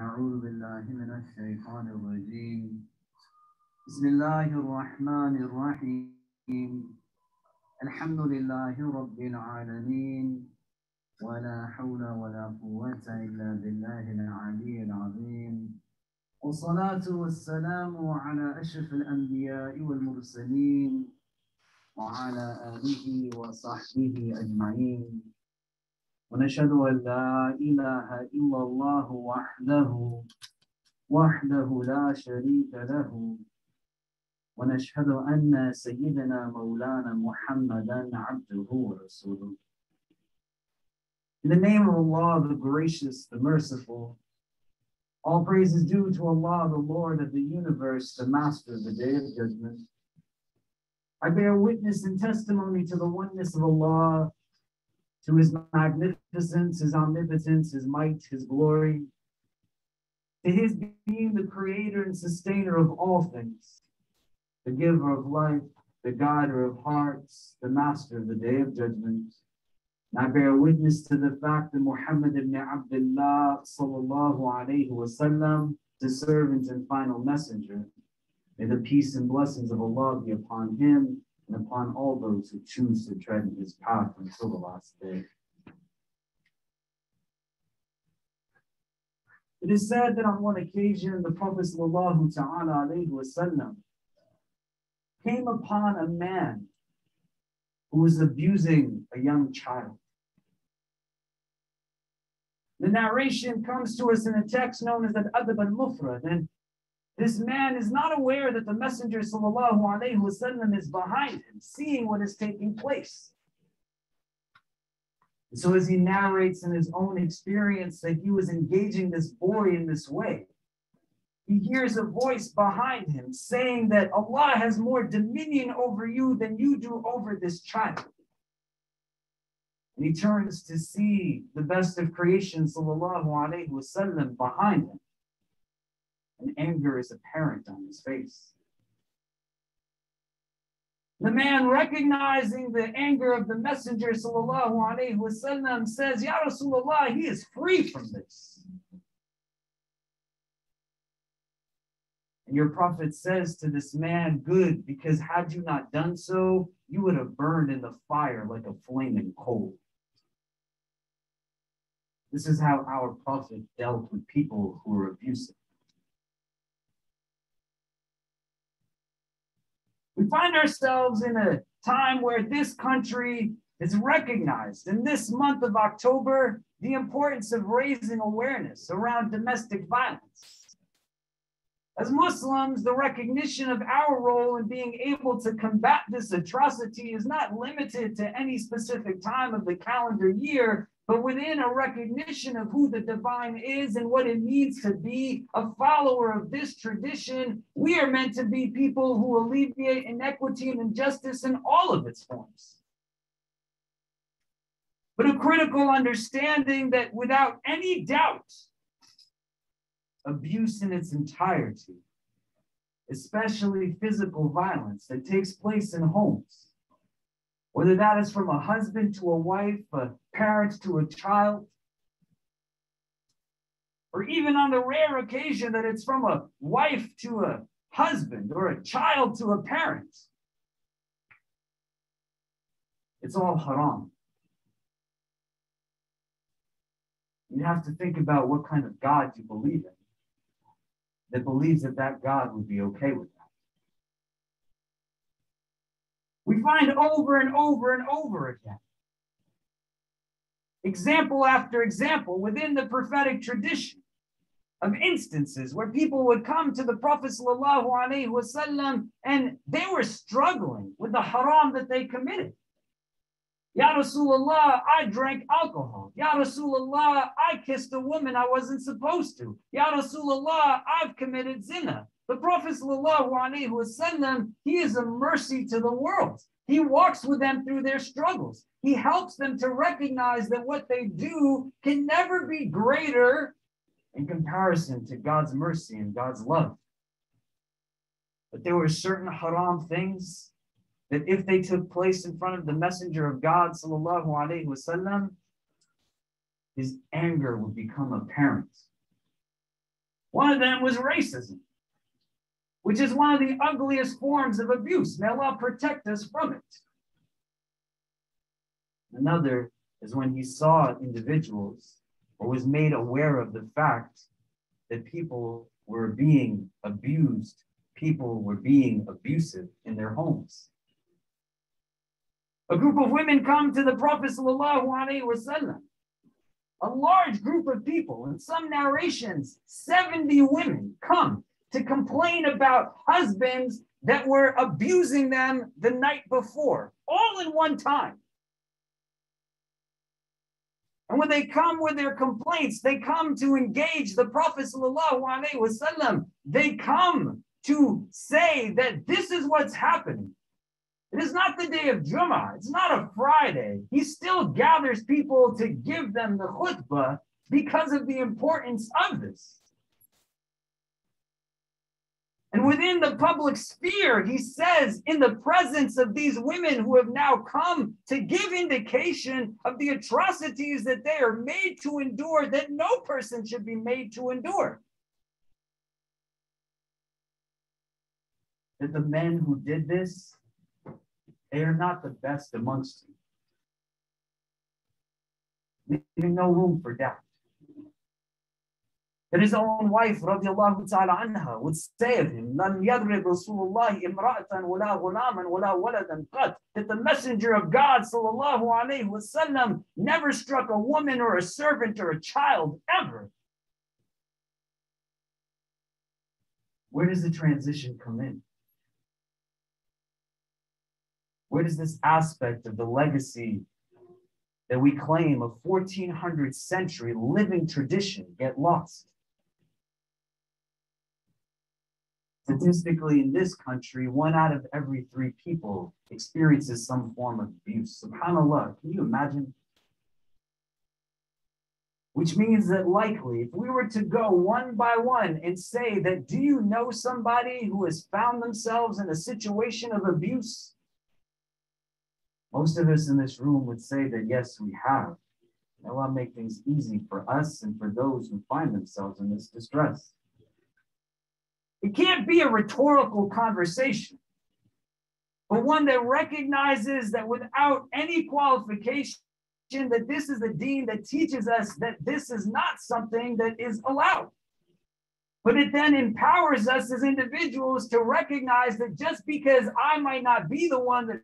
أعوذ بالله من الشيطان الرجيم بسم الله الرحمن الرحيم الحمد لله رب العالمين ولا حول ولا قوة إلا بالله العلي العظيم والصلاة والسلام على أشرف الأنبياء والمرسلين وعلى آله وصحبه أجمعين ونشهد أن لا إله إلا الله وحده لا شريك له ونشهد أن سيدنا مولانا محمدا عبده ورسوله. In the name of Allah, the gracious, the merciful, all praise is due to Allah, the Lord of the universe, the master of the day of judgment. I bear witness and testimony to the oneness of Allah, to His magnificence, His omnipotence, His might, His glory, to His being the creator and sustainer of all things, the giver of life, the guider of hearts, the master of the day of judgment. And I bear witness to the fact that Muhammad ibn Abdullah sallallahu alayhi wasallam, the servant and final messenger, may the peace and blessings of Allah be upon him and upon all those who choose to tread in his path until the last day. It is said that on one occasion, the Prophet sallallahu ta'ala alayhi wasallam came upon a man who was abusing a young child. The narration comes to us in a text known as Al-Adab al-Mufrad, and this man is not aware that the Messenger sallallahu alaihi wasallam is behind him, seeing what is taking place. And so as he narrates in his own experience that he was engaging this boy in this way, he hears a voice behind him saying that Allah has more dominion over you than you do over this child. And he turns to see the best of creation, sallallahu alaihi wasallam, behind him. And anger is apparent on his face. The man, recognizing the anger of the Messenger, sallallahu alaihi wasallam, says, Ya Rasulullah, he is free from this. And your Prophet says to this man, good, because had you not done so, you would have burned in the fire like a flaming coal. This is how our Prophet dealt with people who were abusive. We find ourselves in a time where this country is recognized in this month of October the importance of raising awareness around domestic violence. As Muslims, the recognition of our role in being able to combat this atrocity is not limited to any specific time of the calendar year, but within a recognition of who the divine is and what it means to be a follower of this tradition. We are meant to be people who alleviate inequity and injustice in all of its forms. But a critical understanding that without any doubt, abuse in its entirety, especially physical violence that takes place in homes, whether that is from a husband to a wife, a parent to a child, or even on the rare occasion that it's from a wife to a husband or a child to a parent, it's all haram. You have to think about what kind of God you believe in, that believes that that God would be okay with that. We find over and over and over again, example after example within the prophetic tradition of instances where people would come to the Prophet sallallahu alaihi wasallam and they were struggling with the haram that they committed. Ya Rasulullah, I drank alcohol. Ya Rasulullah, I kissed a woman I wasn't supposed to. Ya Rasulullah, I've committed zina. The Prophet sallallahu alaihi wasallam, he is a mercy to the world. He walks with them through their struggles. He helps them to recognize that what they do can never be greater in comparison to God's mercy and God's love. But there were certain haram things that if they took place in front of the Messenger of God, sallallahu alaihi wasallam, his anger would become apparent. One of them was racism, which is one of the ugliest forms of abuse. May Allah protect us from it. Another is when he saw individuals or was made aware of the fact that people were being abused, people were being abusive in their homes. A group of women come to the Prophet ﷺ. A large group of people, in some narrations, 70 women come to complain about husbands that were abusing them the night before, all in one time. And when they come with their complaints, they come to engage the Prophet ﷺ. They come to say that this is what's happening. It is not the day of Jummah. It's not a Friday. He still gathers people to give them the khutbah because of the importance of this. And within the public sphere, he says, in the presence of these women who have now come to give indication of the atrocities that they are made to endure, that no person should be made to endure. That the men who did this, they are not the best amongst you, leaving no room for doubt. That his own wife, radiallahu ta'ala anha, would say of him, لَمْ يَضْرِبْ رَسُولُ اللَّهِ إِمْرَأَةً وَلَا غُلَامًا وَلَا وَلَدًا قَطْ. That the messenger of God, sallallahu alayhi wasallam, never struck a woman or a servant or a child, ever. Where does the transition come in? Where does this aspect of the legacy that we claim of 1400 century living tradition get lost? Statistically, in this country, 1 out of every 3 people experiences some form of abuse. SubhanAllah, can you imagine? Which means that likely, if we were to go one by one and say that, do you know somebody who has found themselves in a situation of abuse? Most of us in this room would say that, yes, we have. May Allah make things easy for us and for those who find themselves in this distress. It can't be a rhetorical conversation, but one that recognizes that without any qualification, that this is the deen that teaches us that this is not something that is allowed. But it then empowers us as individuals to recognize that just because I might not be the one that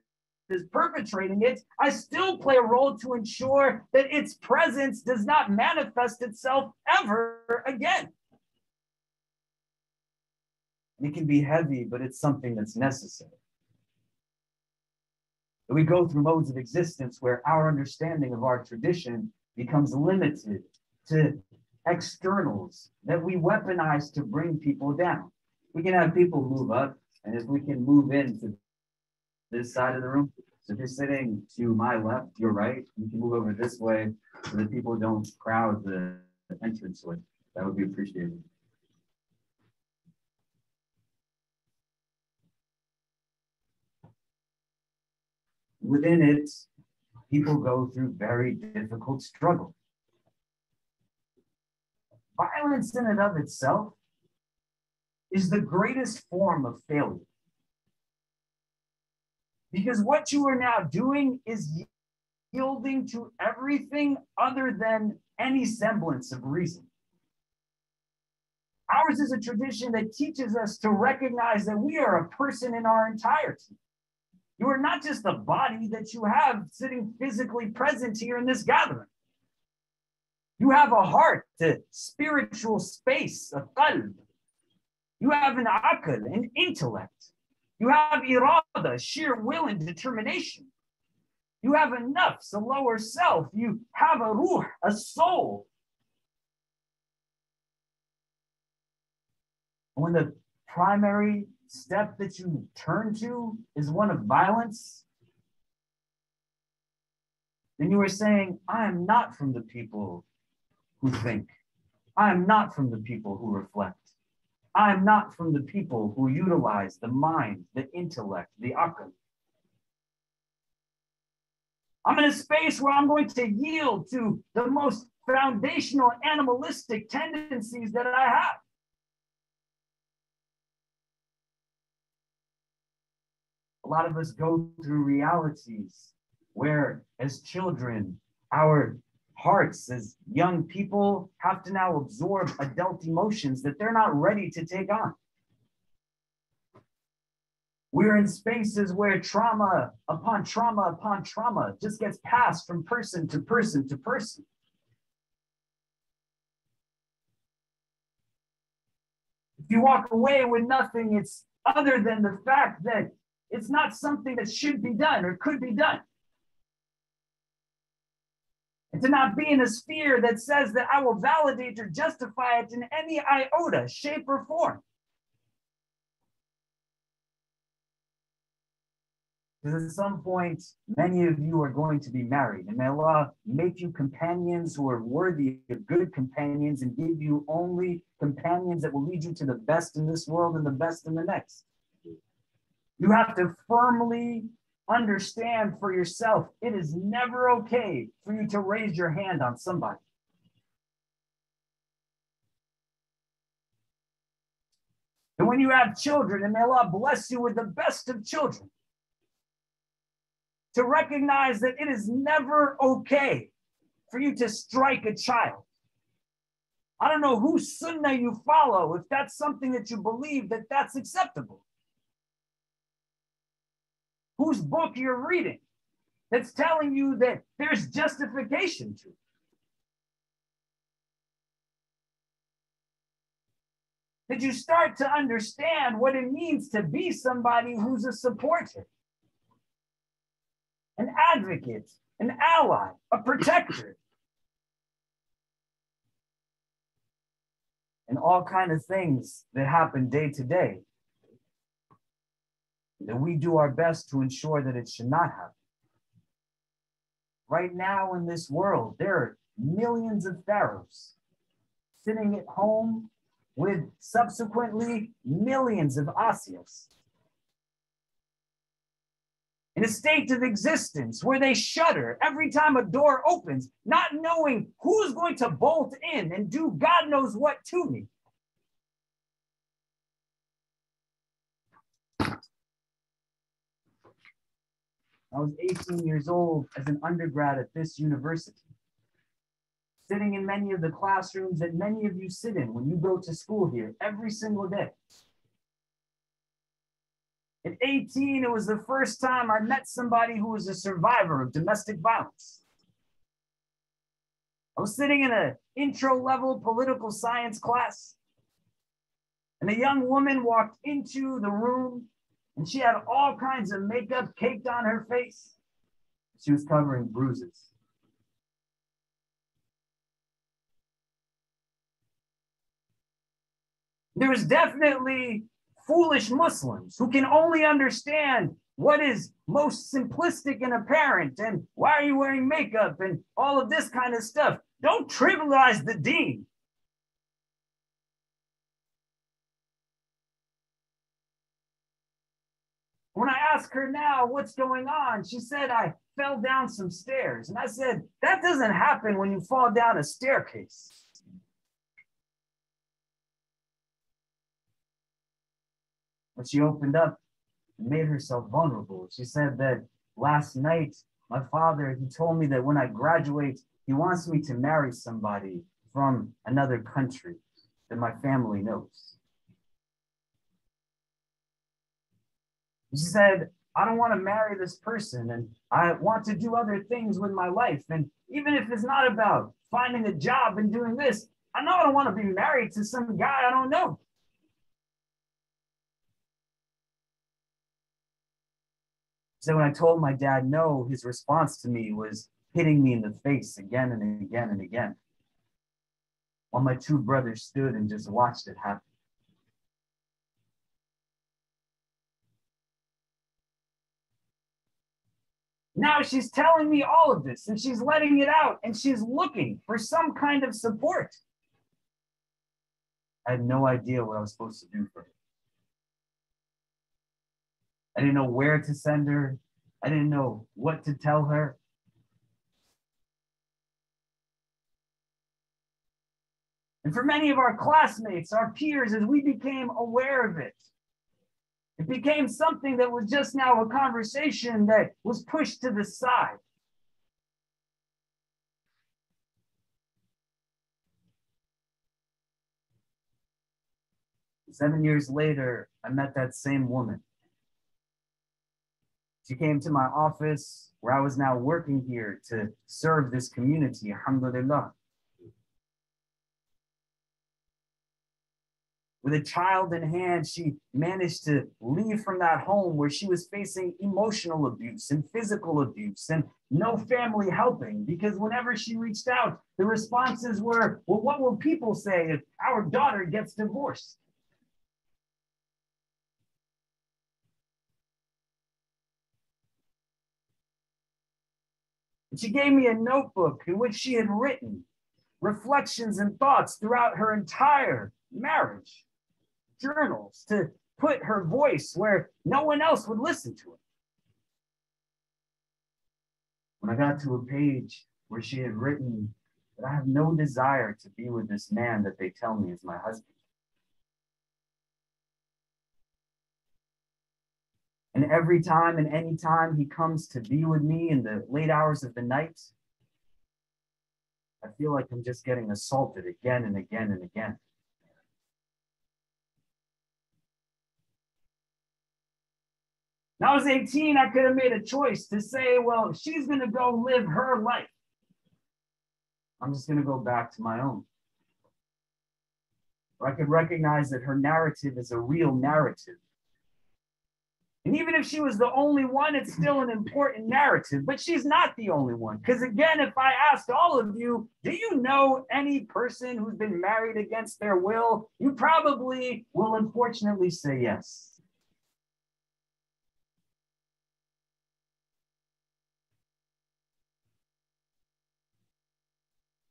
is perpetrating it, I still play a role to ensure that its presence does not manifest itself ever again. It can be heavy, but it's something that's necessary. We go through modes of existence where our understanding of our tradition becomes limited to externals that we weaponize to bring people down. We can have people move up, and if we can move into this side of the room, so if you're sitting to my left, your right, you can move over this way so that people don't crowd the entranceway. That would be appreciated. Within it, people go through very difficult struggle. Violence in and of itself is the greatest form of failure. Because what you are now doing is yielding to everything other than any semblance of reason. Ours is a tradition that teaches us to recognize that we are a person in our entirety. You are not just a body that you have sitting physically present here in this gathering. You have a heart, a spiritual space, a qalb. You have an aql, an intellect. You have irada, sheer will and determination. You have a nafs, a lower self. You have a ruh, a soul. When the primary step that you turn to is one of violence, then you are saying, I am not from the people who think. I am not from the people who reflect. I am not from the people who utilize the mind, the intellect, the aql. I'm in a space where I'm going to yield to the most foundational animalistic tendencies that I have. A lot of us go through realities where, as children, our hearts as young people have to now absorb adult emotions that they're not ready to take on. We're in spaces where trauma upon trauma upon trauma just gets passed from person to person to person. If you walk away with nothing, it's other than the fact that it's not something that should be done or could be done. And to not be in a sphere that says that I will validate or justify it in any iota, shape, or form. Because at some point, many of you are going to be married, and may Allah make you companions who are worthy of good companions and give you only companions that will lead you to the best in this world and the best in the next. You have to firmly understand for yourself, it is never okay for you to raise your hand on somebody. And when you have children, and may Allah bless you with the best of children, to recognize that it is never okay for you to strike a child. I don't know whose sunnah you follow, if that's something that you believe that that's acceptable. Whose book you're reading that's telling you that there's justification to it. Did you start to understand what it means to be somebody who's a supporter? An advocate, an ally, a protector. And all kinds of things that happen day to day that we do our best to ensure that it should not happen. Right now in this world, there are millions of pharaohs sitting at home with subsequently millions of Asias. In a state of existence where they shudder every time a door opens, not knowing who's going to bolt in and do God knows what to me. I was 18 years old as an undergrad at this university, sitting in many of the classrooms that many of you sit in when you go to school here every single day. At 18, it was the first time I met somebody who was a survivor of domestic violence. I was sitting in an intro-level political science class, and a young woman walked into the room, and she had all kinds of makeup caked on her face. She was covering bruises. There was definitely foolish Muslims who can only understand what is most simplistic and apparent, and why are you wearing makeup and all of this kind of stuff. Don't trivialize the deen. When I ask her now what's going on, she said, I fell down some stairs. And I said, that doesn't happen when you fall down a staircase. But she opened up and made herself vulnerable. She said that last night, my father, he told me that when I graduate, he wants me to marry somebody from another country that my family knows. She said, I don't want to marry this person, and I want to do other things with my life. And even if it's not about finding a job and doing this, I know I don't want to be married to some guy I don't know. So when I told my dad no, his response to me was hitting me in the face again and again and again, while my two brothers stood and just watched it happen. Now she's telling me all of this, and she's letting it out, and she's looking for some kind of support. I had no idea what I was supposed to do for her. I didn't know where to send her. I didn't know what to tell her. And for many of our classmates, our peers, as we became aware of it, It became something that was just now a conversation that was pushed to the side. Seven years later, I met that same woman. She came to my office where I was now working here to serve this community, alhamdulillah. With a child in hand, she managed to leave from that home where she was facing emotional abuse and physical abuse and no family helping, because whenever she reached out, the responses were, well, what will people say if our daughter gets divorced? And she gave me a notebook in which she had written reflections and thoughts throughout her entire marriage, journals to put her voice where no one else would listen to it. When I got to a page where she had written that I have no desire to be with this man that they tell me is my husband. And every time and any time he comes to be with me in the late hours of the night, I feel like I'm just getting assaulted again and again and again. When I was 18, I could have made a choice to say, well, she's going to go live her life. I'm just going to go back to my own. Or I could recognize that her narrative is a real narrative. And even if she was the only one, it's still an important narrative, but she's not the only one. Because again, if I asked all of you, do you know any person who's been married against their will? You probably will unfortunately say yes.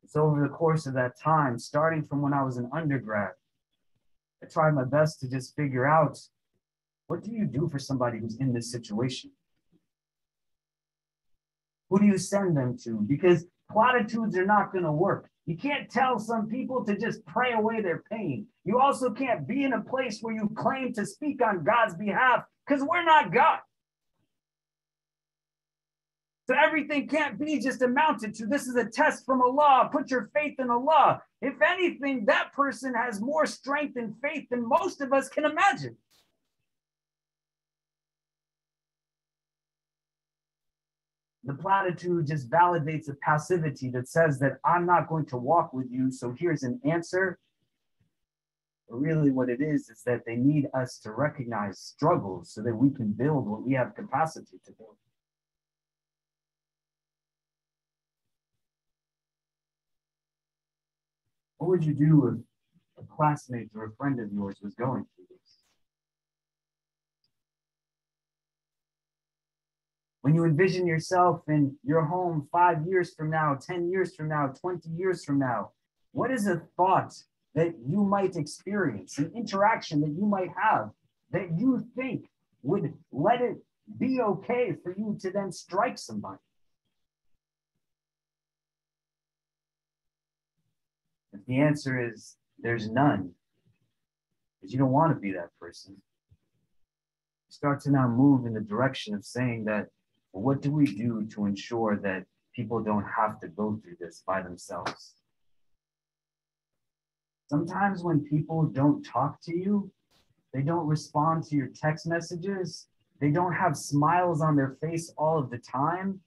So over the course of that time, starting from when I was an undergrad, I tried my best to just figure out, what do you do for somebody who's in this situation? Who do you send them to? Because platitudes are not going to work. You can't tell some people to just pray away their pain. You also can't be in a place where you claim to speak on God's behalf, because we're not God. So everything can't be just amounted to, this is a test from Allah, put your faith in Allah. If anything, that person has more strength and faith than most of us can imagine. The platitude just validates a passivity that says that I'm not going to walk with you, so here's an answer. But really what it is that they need us to recognize struggles so that we can build what we have capacity to build. What would you do if a classmate or a friend of yours was going through this? When you envision yourself in your home 5 years from now, 10 years from now, 20 years from now, what is a thought that you might experience, an interaction that you might have that you think would let it be okay for you to then strike somebody? If the answer is there's none, because you don't want to be that person, start to now move in the direction of saying that, well, what do we do to ensure that people don't have to go through this by themselves? Sometimes when people don't talk to you, they don't respond to your text messages, they don't have smiles on their face all of the time,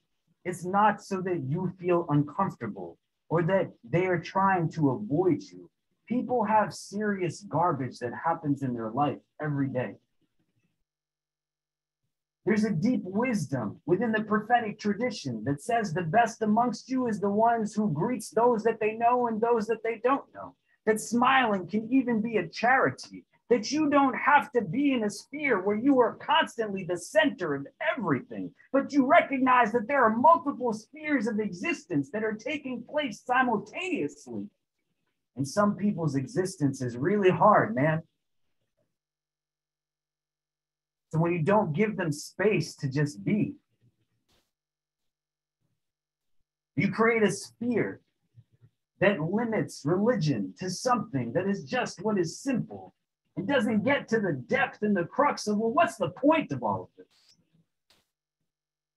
it's not so that you feel uncomfortable or that they are trying to avoid you. People have serious garbage that happens in their life every day. There's a deep wisdom within the prophetic tradition that says the best amongst you is the ones who greets those that they know and those that they don't know. That smiling can even be a charity. That you don't have to be in a sphere where you are constantly the center of everything, but you recognize that there are multiple spheres of existence that are taking place simultaneously. And some people's existence is really hard, man. So when you don't give them space to just be, you create a sphere that limits religion to something that is just what is simple It doesn't get to the depth and the crux of, well, what's the point of all of this?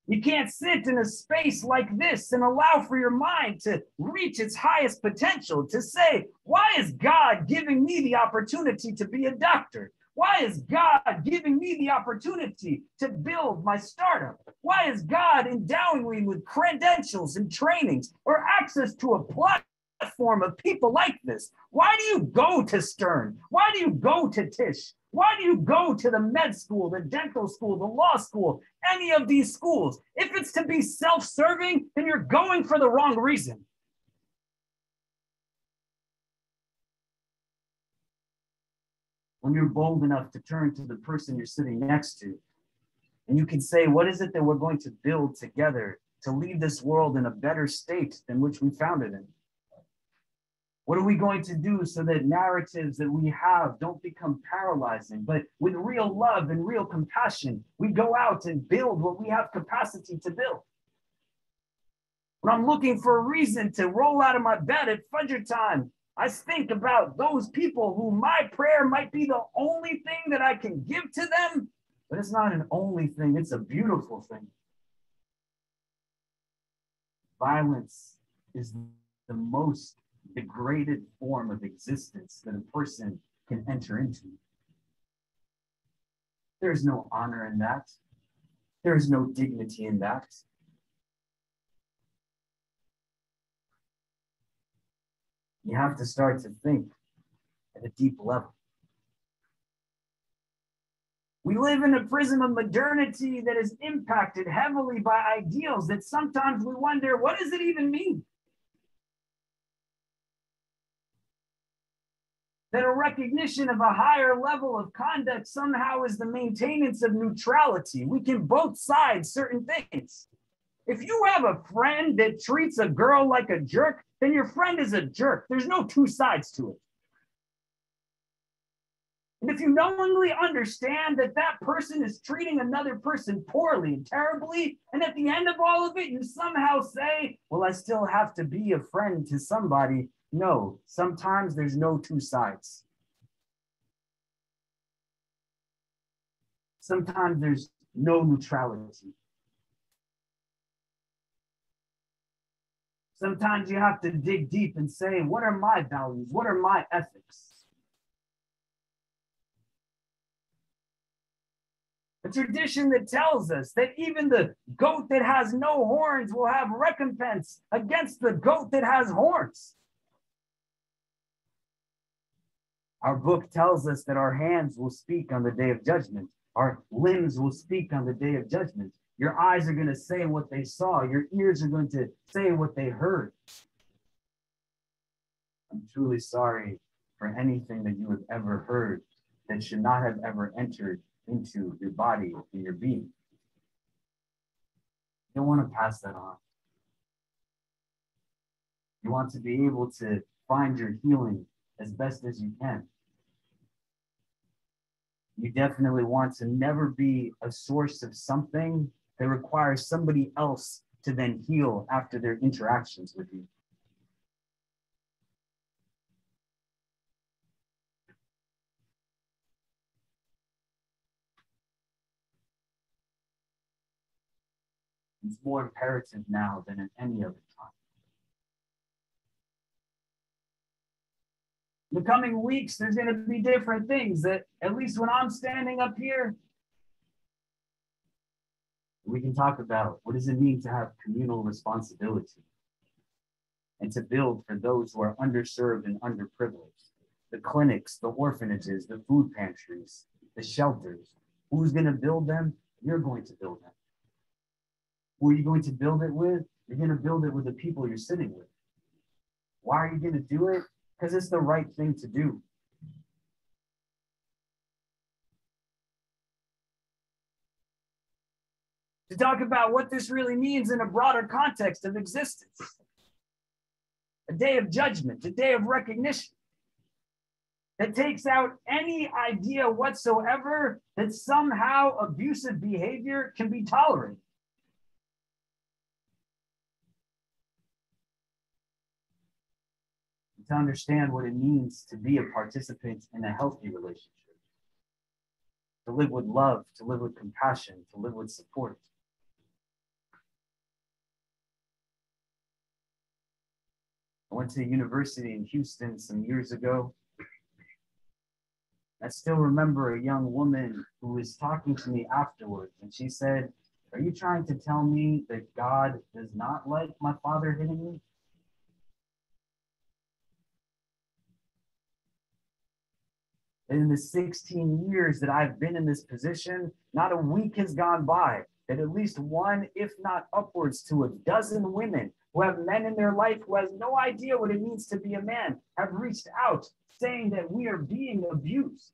You can't sit in a space like this and allow for your mind to reach its highest potential, to say, why is God giving me the opportunity to be a doctor? Why is God giving me the opportunity to build my startup? Why is God endowing me with credentials and trainings or access to a platform of people like this? Why do you go to Stern? Why do you go to Tisch? Why do you go to the med school, the dental school, the law school, any of these schools? If it's to be self-serving, then you're going for the wrong reason. When you're bold enough to turn to the person you're sitting next to, and you can say, what is it that we're going to build together to leave this world in a better state than which we found it in? What are we going to do so that narratives that we have don't become paralyzing, but with real love and real compassion, we go out and build what we have capacity to build? When I'm looking for a reason to roll out of my bed at Fajr time, I think about those people who my prayer might be the only thing that I can give to them, but it's not an only thing, it's a beautiful thing. Violence is the most degraded form of existence that a person can enter into. There's no honor in that. There's no dignity in that. You have to start to think at a deep level. We live in a prism of modernity that is impacted heavily by ideals that sometimes we wonder, what does it even mean? That a recognition of a higher level of conduct somehow is the maintenance of neutrality. We can both sides certain things. If you have a friend that treats a girl like a jerk, then your friend is a jerk. There's no two sides to it. And if you knowingly understand that that person is treating another person poorly and terribly, and at the end of all of it, you somehow say, well, I still have to be a friend to somebody. No, sometimes there's no two sides. Sometimes there's no neutrality. Sometimes you have to dig deep and say, what are my values? What are my ethics? A tradition that tells us that even the goat that has no horns will have recompense against the goat that has horns. Our book tells us that our hands will speak on the day of judgment. Our limbs will speak on the day of judgment. Your eyes are going to say what they saw. Your ears are going to say what they heard. I'm truly sorry for anything that you have ever heard that should not have ever entered into your body and your being. You don't want to pass that on. You want to be able to find your healing as best as you can. You definitely want to never be a source of something that requires somebody else to then heal after their interactions with you. It's more imperative now than at any other time. In the coming weeks, there's going to be different things that, at least when I'm standing up here, we can talk about. What does it mean to have communal responsibility and to build for those who are underserved and underprivileged? The clinics, the orphanages, the food pantries, the shelters. Who's going to build them? You're going to build them. Who are you going to build it with? You're going to build it with the people you're sitting with. Why are you going to do it? Because it's the right thing to do. To talk about what this really means in a broader context of existence. A day of judgment, a day of recognition that takes out any idea whatsoever that somehow abusive behavior can be tolerated. To understand what it means to be a participant in a healthy relationship. to live with love, to live with compassion, to live with support. I went to a university in Houston some years ago. I still remember a young woman who was talking to me afterwards, and she said, "Are you trying to tell me that God does not like my father hitting me?" In the 16 years that I've been in this position, not a week has gone by that at least one, if not upwards to a dozen women who have men in their life who has no idea what it means to be a man have reached out saying that we are being abused.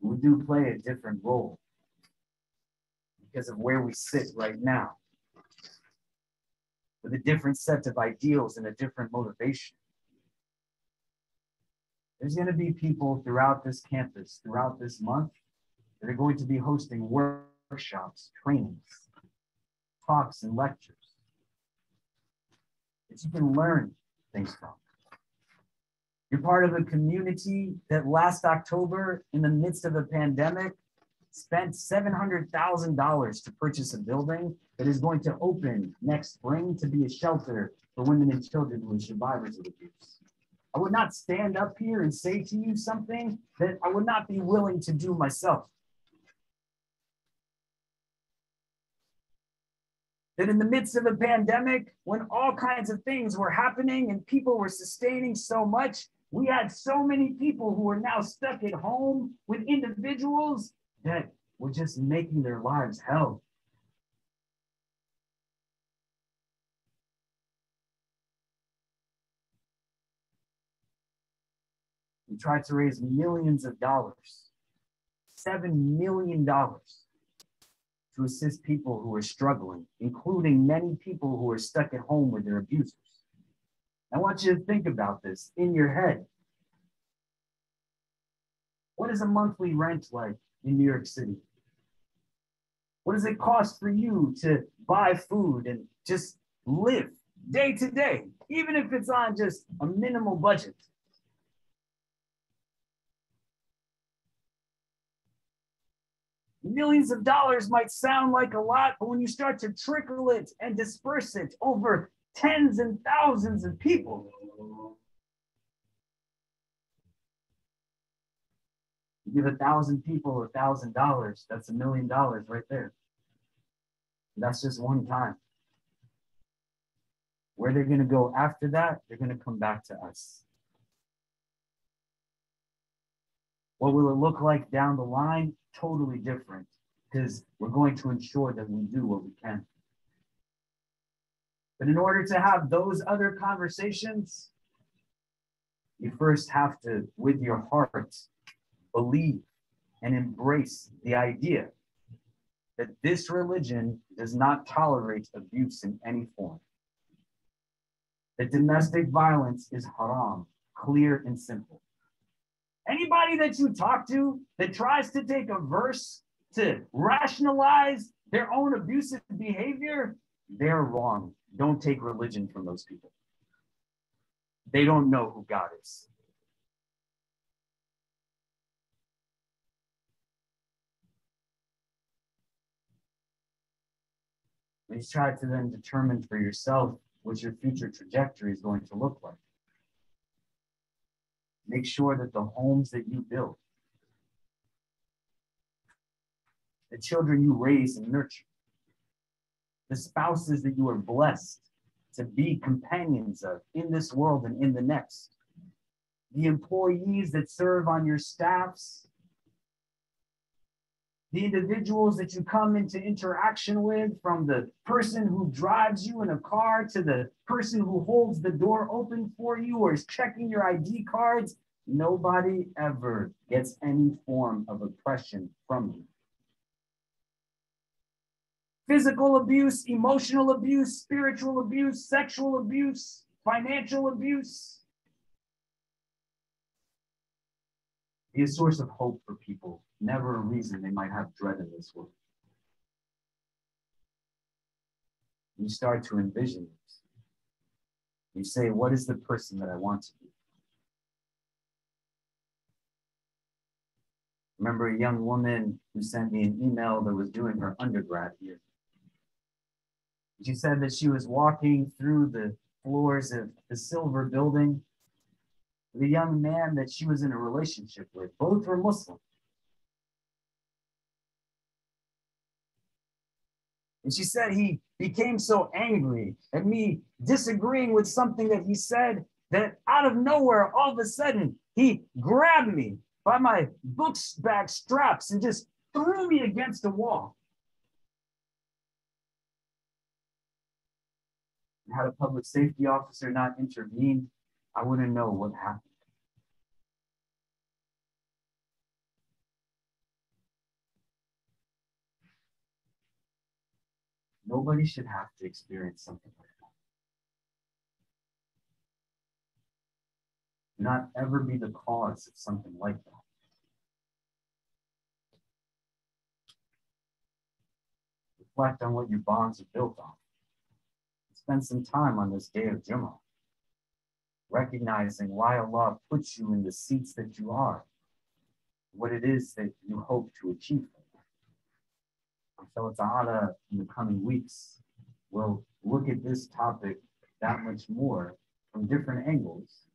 We do play a different role because of where we sit right now, with a different set of ideals and a different motivation. There's going to be people throughout this campus, throughout this month, that are going to be hosting workshops, trainings, talks, and lectures that you can learn things from. You're part of a community that last October, in the midst of a pandemic, spent $700,000 to purchase a building that is going to open next spring to be a shelter for women and children who are survivors of abuse. I would not stand up here and say to you something that I would not be willing to do myself. That in the midst of a pandemic, when all kinds of things were happening and people were sustaining so much, we had so many people who are now stuck at home with individuals that were just making their lives hell. We tried to raise millions of dollars, $7 million, to assist people who are struggling, including many people who are stuck at home with their abusers. I want you to think about this in your head. What is a monthly rent like in New York City? What does it cost for you to buy food and just live day to day, even if it's on just a minimal budget? Millions of dollars might sound like a lot, but when you start to trickle it and disperse it over tens and thousands of people, you give 1,000 people $1,000, that's $1 million right there. That's just one time. Where they're going to go after that, they're going to come back to us. What will it look like down the line? Totally different, because we're going to ensure that we do what we can. But in order to have those other conversations, you first have to, with your heart, believe and embrace the idea that this religion does not tolerate abuse in any form. That domestic violence is haram, clear and simple. Anybody that you talk to that tries to take a verse to rationalize their own abusive behavior, they're wrong. Don't take religion from those people. They don't know who God is. You try to then determine for yourself what your future trajectory is going to look like. Make sure that the homes that you build, the children you raise and nurture, the spouses that you are blessed to be companions of in this world and in the next, the employees that serve on your staffs, the individuals that you come into interaction with, from the person who drives you in a car to the person who holds the door open for you or is checking your ID cards, nobody ever gets any form of oppression from you. Physical abuse, emotional abuse, spiritual abuse, sexual abuse, financial abuse. Be a source of hope for people, never a reason they might have dread in this world. You start to envision it. You say, what is the person that I want to be? Remember a young woman who sent me an email that was doing her undergrad here. She said that she was walking through the floors of the Silver Building with a young man that she was in a relationship with. Both were Muslim. And she said he became so angry at me disagreeing with something that he said that out of nowhere, all of a sudden, he grabbed me by my book bag straps and just threw me against the wall. And had a public safety officer not intervened, I wouldn't know what happened. Nobody should have to experience something like that. Do not ever be the cause of something like that. Reflect on what your bonds are built on. Spend some time on this day of Jummah, recognizing why Allah puts you in the seats that you are, what it is that you hope to achieve. Inshallah ta'ala, in the coming weeks, we'll look at this topic that much more from different angles,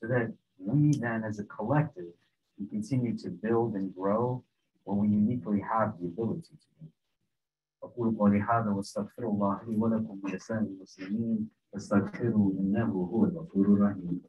so that we then as a collective can continue to build and grow what we uniquely have the ability to do. أقول قولي هذا واستغفر الله لي ولكم ولسائر المسلمين واستغفروه إنه هو الغفور الرحيم.